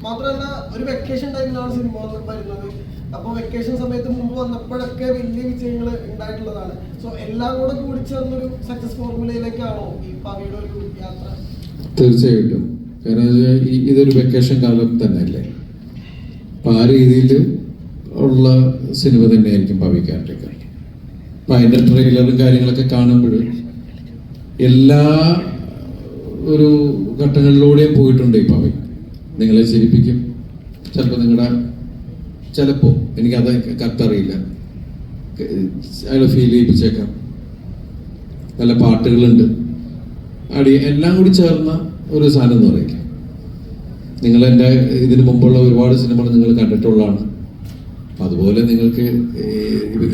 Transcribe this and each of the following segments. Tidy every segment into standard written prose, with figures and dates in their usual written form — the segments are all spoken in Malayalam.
മാത്രമല്ല ഒരു വെക്കേഷൻ ടൈമിലാണ് സിനിമ വരുന്നത്. അപ്പോൾ വെക്കേഷൻ സമയത്ത് മുമ്പ് വന്നപ്പോഴൊക്കെ വലിയ വിജയങ്ങൾ ഉണ്ടായിട്ടുള്ളതാണ്. സോ എല്ലാം കൂടെ കൂടിച്ചേർന്നൊരു സക്സസ് ഫോർമുലയിലേക്കാണോ ഈ പവിയുടെ ഒരു യാത്ര? തീർച്ചയായിട്ടും. കാരണം ഇതൊരു വെക്കേഷൻ കാലം തന്നെയല്ലേ. അപ്പം ആ രീതിയിൽ ഉള്ള സിനിമ തന്നെയായിരിക്കും പവിക്കാറ്റൊക്കെ. അപ്പം അതിൻ്റെ ട്രെയിലറും കാര്യങ്ങളൊക്കെ കാണുമ്പോൾ എല്ലാ ഒരു ഘട്ടങ്ങളിലൂടെയും പോയിട്ടുണ്ട് ഈ പവി. നിങ്ങളെ ചിരിപ്പിക്കും, ചിലപ്പോൾ എനിക്കത് കറക്റ്റ് അറിയില്ല, അയാൾ ഫീൽ ചെയ്യിപ്പിച്ചേക്കാം. നല്ല പാട്ടുകളുണ്ട്, എല്ലാം കൂടി ചേർന്ന ഒരു സാധനം എന്ന് പറയില്ല. നിങ്ങൾ എൻ്റെ ഇതിന് മുമ്പുള്ള ഒരുപാട് സിനിമകൾ നിങ്ങൾ കണ്ടിട്ടുള്ളതാണ്. അതുപോലെ നിങ്ങൾക്ക്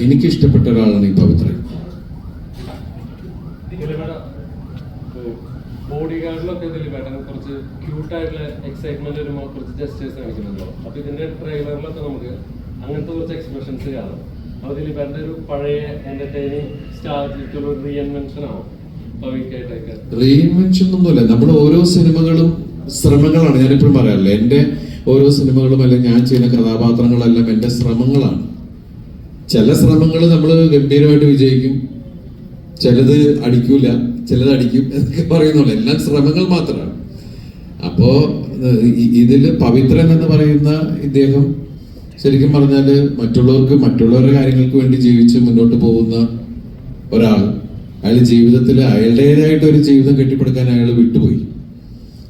എനിക്കിഷ്ടപ്പെട്ട ഒരാളാണ് ഈ പവിത്രൻ. ബോഡി ഗാർഡിലൊക്കെ കുറച്ച് ക്യൂട്ടായിട്ടുള്ള എക്സൈറ്റ്മെന്റ് വരുമ്പോൾ കുറച്ച് ജസ്റ്റേഴ്സ് കാണിക്കുന്നുണ്ടോ? അപ്പൊ ഇതിന്റെ ട്രെയിലറിലൊക്കെ നമുക്ക് അങ്ങനത്തെ കുറച്ച് എക്സ്പ്രഷൻസ് കാണാം. അപ്പൊ ദിലീപേട്ടൻ്റെ ഒരു പഴയ എന്റർടൈനിങ് സ്റ്റാർട്ടിലുള്ള ഒരു റീഇൻവെൻഷൻ ആവും പവിക്കായിട്ടൊക്കെ. റീഇൻവെൻഷൻ ഒന്നുമില്ല, നമ്മുടെ ഓരോ സിനിമകളും ശ്രമങ്ങളാണ്. ഞാനിപ്പോഴും പറയാറില്ല, എൻ്റെ ഓരോ സിനിമകളും അല്ലെങ്കിൽ ഞാൻ ചെയ്യുന്ന കഥാപാത്രങ്ങളെല്ലാം എൻ്റെ ശ്രമങ്ങളാണ്. ചില ശ്രമങ്ങൾ നമ്മൾ ഗംഭീരമായിട്ട് വിജയിക്കും, ചിലത് അടിക്കൂല, ചിലത് അടിക്കും എന്നൊക്കെ പറയുന്നുള്ളൂ. എല്ലാം ശ്രമങ്ങൾ മാത്രമാണ്. അപ്പോ ഇതില് പവിത്രൻ എന്ന് പറയുന്ന ഇദ്ദേഹം ശരിക്കും പറഞ്ഞാല് മറ്റുള്ളവരുടെ കാര്യങ്ങൾക്ക് വേണ്ടി ജീവിച്ച് മുന്നോട്ട് പോകുന്ന ഒരാൾ. അയാൾ ജീവിതത്തിൽ അയാളുടേതായിട്ട് ഒരു ജീവിതം കെട്ടിപ്പടുക്കാൻ അയാൾ വിട്ടുപോയി.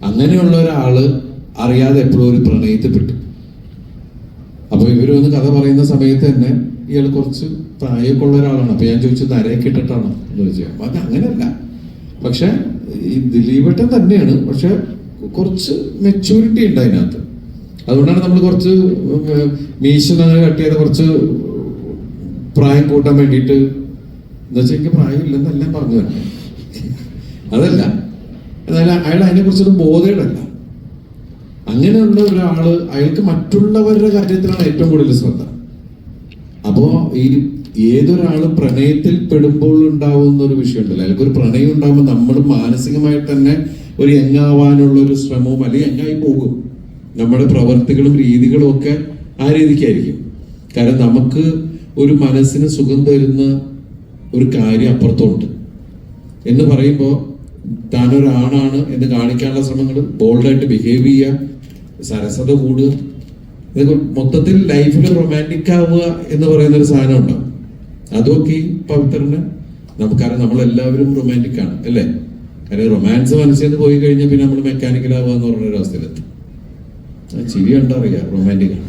അങ്ങനെയുള്ള ഒരാള് അറിയാതെ എപ്പോഴും ഒരു പ്രണയത്തിൽപ്പെട്ടു. അപ്പൊ ഇവര് വന്ന് കഥ പറയുന്ന സമയത്ത് തന്നെ ഇയാൾ കുറച്ച് പ്രായമൊക്കെ ഉള്ള ഒരാളാണ്. അപ്പൊ ഞാൻ ചോദിച്ചത് നരയൊക്കെ ഇട്ടിട്ടാണോ എന്ന് ചോദിച്ചാൽ അത് അങ്ങനെയല്ല. പക്ഷെ ഈ ദിലീപേട്ടൻ തന്നെയാണ്, പക്ഷെ കുറച്ച് മെച്യൂരിറ്റി ഉണ്ട് അതിനകത്ത്. അതുകൊണ്ടാണ് നമ്മൾ കുറച്ച് മീശ കട്ട് ചെയ്ത് കുറച്ച് പ്രായം കൂട്ടാൻ വേണ്ടിയിട്ട്, എന്താ വെച്ചാൽ എനിക്ക് പ്രായമില്ലെന്നെല്ലാം പറഞ്ഞു തന്നെ. അതല്ല, എന്നാലും അയാൾ അതിനെ കുറിച്ചൊരു ബോധേടല്ല. അങ്ങനെയുള്ള ഒരാള് അയാൾക്ക് മറ്റുള്ളവരുടെ കാര്യത്തിലാണ് ഏറ്റവും കൂടുതൽ ശ്രദ്ധ. അപ്പോ ഈ ഏതൊരാള് പ്രണയത്തിൽ പെടുമ്പോൾ ഉണ്ടാവുന്ന ഒരു വിഷയമുണ്ടല്ലോ, അയാൾക്കൊരു പ്രണയം ഉണ്ടാകുമ്പോൾ നമ്മൾ മാനസികമായിട്ട് തന്നെ ഒരു യങ്ങാവാനുള്ള ഒരു ശ്രമവും അല്ലെങ്കിൽ യങ്ങായി പോകും. നമ്മുടെ പ്രവർത്തികളും രീതികളും ഒക്കെ ആ രീതിക്കായിരിക്കും. കാരണം നമുക്ക് ഒരു മനസ്സിന് സുഖം തരുന്ന ഒരു കാര്യം അപ്പുറത്തുണ്ട് എന്ന് പറയുമ്പോൾ താനൊരാണാണ് എന്ന് കാണിക്കാനുള്ള ശ്രമങ്ങൾ, ബോൾഡായിട്ട് ബിഹേവ് ചെയ്യുക, സരസത കൂടുക, ഇതൊക്കെ മൊത്തത്തിൽ ലൈഫിൽ റൊമാൻറ്റിക് ആവുക എന്ന് പറയുന്ന ഒരു സാധനം ഉണ്ടാവും. അതൊക്കെ ഈ പവിത്രന് നമുക്കറിയാം. നമ്മളെല്ലാവരും റൊമാൻറ്റിക് ആണ് അല്ലേ? കാരണം റൊമാൻസ് മനസ്സിൽ നിന്ന് പോയി കഴിഞ്ഞാൽ പിന്നെ നമ്മൾ മെക്കാനിക്കൽ ആവുക എന്ന് പറഞ്ഞൊരു അവസ്ഥയിലെത്തും. ചിരി കണ്ടറിയാം റൊമാൻറ്റിക് ആണ്.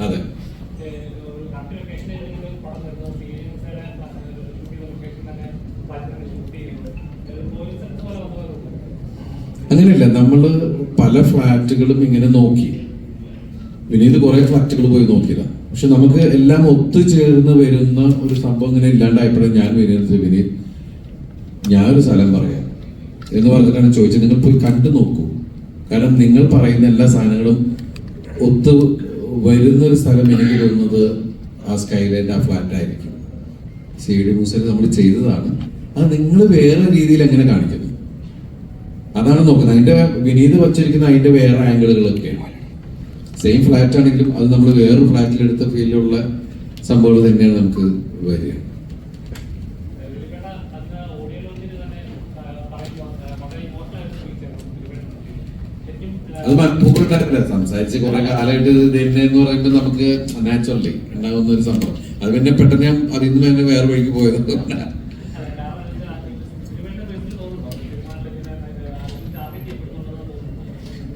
അതെ, അങ്ങനെയല്ല. നമ്മള് പല ഫ്ലാറ്റുകളും ഇങ്ങനെ നോക്കി, വിനീത് കുറെ ഫ്ലാറ്റുകൾ പോയി നോക്കിയതാണ്. പക്ഷെ നമുക്ക് എല്ലാം ഒത്തുചേർന്ന് വരുന്ന ഒരു സംഭവം ഇങ്ങനെ ഇല്ലാണ്ടായപ്പോഴും ഞാൻ വിനീത് ഞാനൊരു സ്ഥലം പറയാം എന്ന് പറഞ്ഞിട്ടാണ് ചോദിച്ചത്. നിങ്ങൾ പോയി കണ്ടു നോക്കൂ. കാരണം നിങ്ങൾ പറയുന്ന എല്ലാ സാധനങ്ങളും ഒത്തു വരുന്നൊരു സ്ഥലം എനിക്ക് തോന്നുന്നത് ആ സ്കൈലൈറ്റ് ആ ഫ്ലാറ്റ് ആയിരിക്കും. സി.ഡി. മൂസയിൽ നമ്മൾ ചെയ്തതാണ്. അത് നിങ്ങൾ വേറെ രീതിയിൽ എങ്ങനെ കാണിക്കുന്നു അതാണ് നോക്കുന്നത്. അതിന്റെ വിനീത് വച്ചിരിക്കുന്ന അതിന്റെ വേറെ ആംഗിളുകളൊക്കെയാണ്. സെയിം ഫ്ലാറ്റ് ആണെങ്കിലും അത് നമ്മൾ വേറൊരു ഫ്ലാറ്റിലെടുത്ത ഫീലിലുള്ള സംഭവങ്ങൾ തന്നെയാണ് നമുക്ക് വരിക. അത് മനഃപൂർവ്വം സംസാരിച്ച് കുറെ കാലമായിട്ട് തന്നെ എന്ന് പറയുമ്പോൾ നമുക്ക് നാച്ചുറലി ഉണ്ടാകുന്ന ഒരു സംഭവം. അത് പിന്നെ പെട്ടെന്ന് ഞാൻ അതിൽ നിന്ന് തന്നെ വേറെ വഴിക്ക് പോയത്.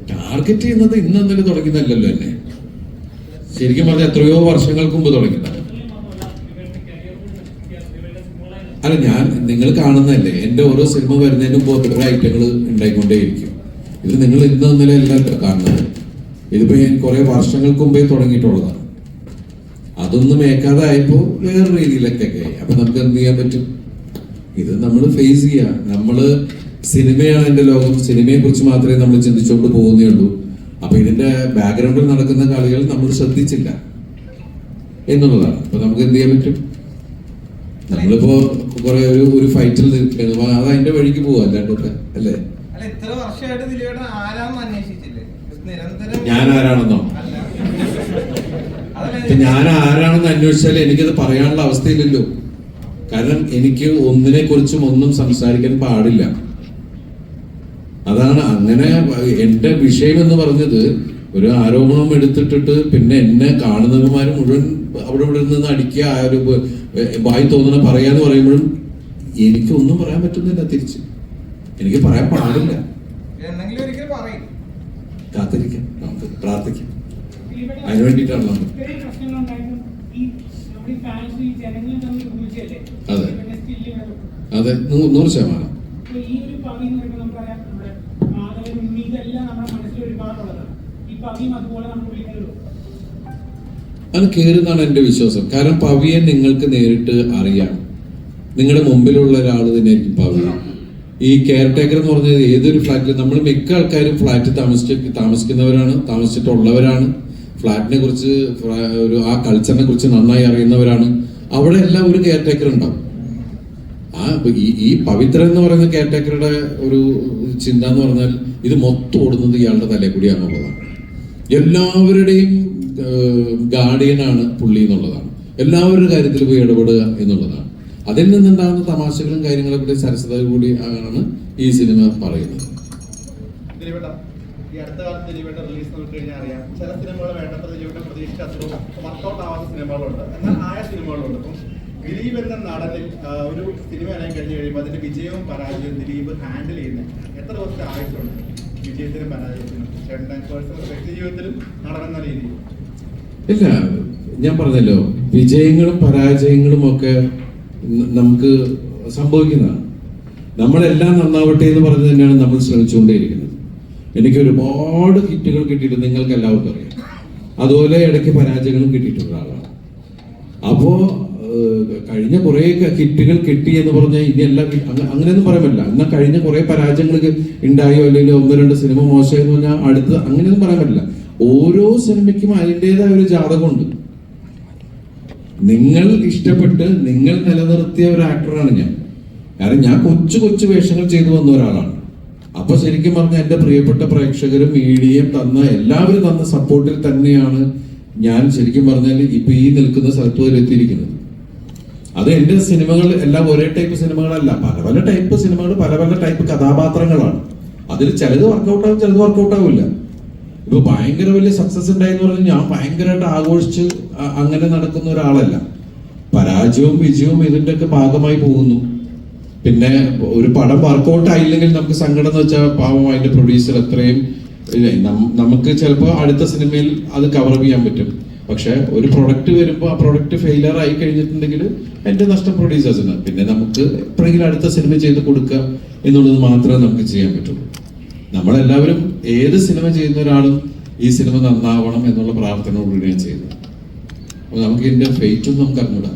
ടാർഗറ്റ് ചെയ്യുന്നത് ഇന്നെന്തെങ്കിലും തുടങ്ങുന്നല്ലോ എന്നെ. ശരിക്കും പറഞ്ഞാൽ എത്രയോ വർഷങ്ങൾക്ക് മുമ്പ് തുടങ്ങിയതാണ്. അല്ല, നിങ്ങൾ കാണുന്നതല്ലേ, എന്റെ ഓരോ സിനിമ വരുന്നതിന് മുമ്പ് ഓരോ ഐറ്റങ്ങൾ ഉണ്ടായിക്കൊണ്ടേയിരിക്കും. ഇത് നിങ്ങൾ ഇന്നലെ എല്ലാം കാണുന്നത്. ഇതിപ്പോ ഞാൻ കുറെ വർഷങ്ങൾക്ക് മുമ്പേ തുടങ്ങിയിട്ടുള്ളതാണ്. അതൊന്നും മേക്കാതെ ആയപ്പോ വേറെ രീതിയിലൊക്കെ ആയി. അപ്പൊ നമുക്ക് എന്ത് ചെയ്യാൻ പറ്റും? ഇത് നമ്മൾ ഫേസ് ചെയ്യാം. നമ്മള് സിനിമയാണ് എന്റെ ലോകം, സിനിമയെ കുറിച്ച് മാത്രമേ നമ്മൾ ചിന്തിച്ചുകൊണ്ട് പോകുന്നേ ഉള്ളൂ. അപ്പൊ ഇതിന്റെ ബാക്ക്ഗ്രൗണ്ടിൽ നടക്കുന്ന കളികൾ നമ്മൾ ശ്രദ്ധിച്ചില്ല എന്നുള്ളതാണ്. അപ്പൊ നമുക്ക് എന്ത് ചെയ്യാൻ പറ്റും? നമ്മളിപ്പോ കുറെ ഒരു ഫൈറ്റിൽ നിൽക്കുകയാണ്, അത് അതിന്റെ വഴിക്ക് പോവാ, അല്ലാണ്ടൊക്കെ അല്ലേ? അല്ല, ഇത്ര വർഷമായിട്ട് ദിലീപേട്ടൻ ആരാന്ന് അന്വേഷിച്ചില്ലേ? നിരന്തരം ഞാൻ ആരാണെന്നോ? അല്ല. ഇപ്പൊ ഞാൻ ആരാണെന്ന് അന്വേഷിച്ചാൽ എനിക്കത് പറയാനുള്ള അവസ്ഥയില്ലല്ലോ. കാരണം എനിക്ക് ഒന്നിനെ കുറിച്ചും ഒന്നും സംസാരിക്കാൻ പാടില്ല. അതാണ് അങ്ങനെ. എന്റെ വിഷയം എന്ന് പറഞ്ഞത് ഒരു ആരോപണം എടുത്തിട്ടിട്ട് പിന്നെ എന്നെ കാണുന്നവന്മാര് മുഴുവൻ അവിടെ ഇവിടെ നിന്ന് അടിക്കുക, ആ ഒരു വായി തോന്നണ പറയാന്ന് പറയുമ്പോഴും എനിക്കൊന്നും പറയാൻ പറ്റുന്നില്ല. തിരിച്ച് എനിക്ക് പറയാൻ പാടില്ല. എന്തെങ്കിലും ഒരിക്കലും പറയും. കാത്തിരിക്കാം, നമുക്ക് പ്രാർത്ഥിക്കാം. അതിനു വേണ്ടിയിട്ടാണ് നമ്മൾ. അതെ അതെ, 100%. അത് കയറുന്നാണ് എന്റെ വിശ്വാസം. കാരണം പവിയെ നിങ്ങൾക്ക് നേരിട്ട് അറിയാം. നിങ്ങളുടെ മുമ്പിലുള്ള ഒരാൾ തന്നെയായിരിക്കും പവി. ഈ കെയർ ടേക്കർ എന്ന് പറഞ്ഞത് ഏതൊരു ഫ്ലാറ്റിൽ, നമ്മൾ മിക്ക ആൾക്കാരും ഫ്ലാറ്റിൽ താമസിക്കുന്നവരാണ്, താമസിച്ചിട്ടുള്ളവരാണ്, ഫ്ലാറ്റിനെ കുറിച്ച് ആ കൾച്ചറിനെ കുറിച്ച് നന്നായി അറിയുന്നവരാണ്. അവിടെ എല്ലാം ഒരു കെയർ ടേക്കർ ഉണ്ടാവും. ഈ പവിത്ര എന്ന് പറയുന്ന കെയർ ടേക്കറുടെ ഒരു ചിന്ത എന്ന് പറഞ്ഞാൽ ഇത് മൊത്തം ഓടുന്നത് ഇയാളുടെ തലയിൽ കൂടിയാണെന്നുള്ളതാണ്. എല്ലാവരുടെയും ഗാർഡിയനാണ് പുള്ളി എന്നുള്ളതാണ്. എല്ലാവരുടെ കാര്യത്തിൽ പോയി ഇടപെടുക എന്നുള്ളതാണ്. അതിൽ നിന്നുണ്ടാകുന്ന തമാശകളും കാര്യങ്ങളെ കൂടി സരസത കൂടി ആണ് ഈ സിനിമ പറയുന്നത്. ഈ അടുത്ത കാലത്ത് ദിലീപേട്ട റിലീസ് നോക്കി കഴിഞ്ഞാൽ അറിയാം, ചില സിനിമകൾ വേണ്ടത്ര ദിലീപേട്ട പ്രതീക്ഷിച്ച അത്ര വർക്കൗട്ട് ആവാത്ത സിനിമകളുണ്ട്, എന്നാൽ ആയ സിനിമകളുണ്ട്. അപ്പം ദിലീപ് എന്ന നടനിൽ ഒരു സിനിമ ഇറങ്ങി കഴിഞ്ഞ് കഴിയുമ്പോൾ അതിന്റെ വിജയവും പരാജയവും ദിലീപ് ഹാൻഡിൽ ചെയ്യുന്നത് എത്ര ദിവസത്തെ ആവശ്യമുണ്ട്? വിജയത്തിനും പരാജയത്തിനും ചേട്ടൻ പേഴ്സണൽ വ്യക്തി ജീവിതത്തിലും നടനെന്ന രീതിയിൽ. ഇല്ല, ഞാൻ പറഞ്ഞല്ലോ, വിജയങ്ങളും പരാജയങ്ങളും ഒക്കെ നമുക്ക് സംഭവിക്കുന്നതാണ്. നമ്മളെല്ലാം നന്നാവട്ടെ എന്ന് പറഞ്ഞു തന്നെയാണ് നമ്മൾ ശ്രമിച്ചുകൊണ്ടേയിരിക്കുന്നത്. എനിക്ക് ഒരുപാട് ഹിറ്റുകൾ കിട്ടിയിട്ട് നിങ്ങൾക്ക് എല്ലാവർക്കും അറിയാം. അതുപോലെ ഇടയ്ക്ക് പരാജയങ്ങളും കിട്ടിയിട്ടുള്ള ആളാണ്. അപ്പോ കഴിഞ്ഞ കുറെ ഹിറ്റുകൾ കിട്ടി എന്ന് പറഞ്ഞാൽ ഇനി എല്ലാം അങ്ങനെയൊന്നും പറയാൻ പറ്റില്ല. എന്നാൽ കഴിഞ്ഞ കുറെ പരാജയങ്ങൾ ഉണ്ടായോ അല്ലെങ്കിൽ 1-2 സിനിമ മോശമായെന്ന് പറഞ്ഞാൽ അടുത്ത് അങ്ങനെയൊന്നും പറയാൻ പറ്റില്ല. ഓരോ സിനിമയ്ക്കും അതിൻ്റെതായ ഒരു ജാതകമുണ്ട്. നിങ്ങൾ ഇഷ്ടപ്പെട്ട് നിങ്ങൾ നിലനിർത്തിയ ഒരു ആക്ടറാണ് ഞാൻ. കാരണം ഞാൻ കൊച്ചു വേഷങ്ങൾ ചെയ്തു വന്ന ഒരാളാണ്. അപ്പൊ ശരിക്കും പറഞ്ഞാൽ എന്റെ പ്രിയപ്പെട്ട പ്രേക്ഷകരും മീഡിയയും എല്ലാവരും തന്ന സപ്പോർട്ടിൽ തന്നെയാണ് ഞാൻ ശരിക്കും പറഞ്ഞാൽ ഇപ്പൊ ഈ നിൽക്കുന്ന സ്ഥലത്ത് വരെ എത്തിയിരിക്കുന്നത്. അത് എന്റെ സിനിമകൾ എല്ലാം ഒരേ ടൈപ്പ് സിനിമകളല്ല, പല ടൈപ്പ് സിനിമകൾ, പല ടൈപ്പ് കഥാപാത്രങ്ങളാണ്. അതിൽ ചിലത് വർക്കൗട്ട് ആവും, ചിലത് വർക്കൗട്ട് ആവില്ല. ഇപ്പൊ ഭയങ്കര വലിയ സക്സസ് ഉണ്ടായെന്ന് പറഞ്ഞാൽ ഞാൻ ഭയങ്കരമായിട്ട് ആഘോഷിച്ച് അങ്ങനെ നടക്കുന്ന ഒരാളല്ല. പരാജയവും വിജയവും ഇതിന്റെ ഒക്കെ ഭാഗമായി പോകുന്നു. പിന്നെ ഒരു പടം വർക്കൗട്ട് ആയില്ലെങ്കിൽ നമുക്ക് സങ്കടം എന്ന് വെച്ചാൽ പാവം അതിന്റെ പ്രൊഡ്യൂസർ എത്രയും നമുക്ക് ചിലപ്പോൾ അടുത്ത സിനിമയിൽ അത് കവർ ചെയ്യാൻ പറ്റും. പക്ഷെ ഒരു പ്രൊഡക്റ്റ് വരുമ്പോൾ ആ പ്രൊഡക്റ്റ് ഫെയിലിയർ ആയി കഴിഞ്ഞിട്ടുണ്ടെങ്കിൽ എന്റെ നഷ്ടം പ്രൊഡ്യൂസേഴ്സിന്. പിന്നെ നമുക്ക് എപ്പോഴെങ്കിലും അടുത്ത സിനിമ ചെയ്ത് കൊടുക്കുക എന്നുള്ളത് മാത്രമേ നമുക്ക് ചെയ്യാൻ പറ്റുള്ളൂ. നമ്മളെല്ലാവരും ഏത് സിനിമ ചെയ്യുന്ന ഒരാളും ഈ സിനിമ നന്നാവണം എന്നുള്ള പ്രാർത്ഥനയോടുകൂടിയാണ് ചെയ്യുന്നത്. അപ്പൊ നമുക്ക് ഇതിന്റെ ഫെയ്റ്റും നമുക്ക് അറിഞ്ഞൂടാ.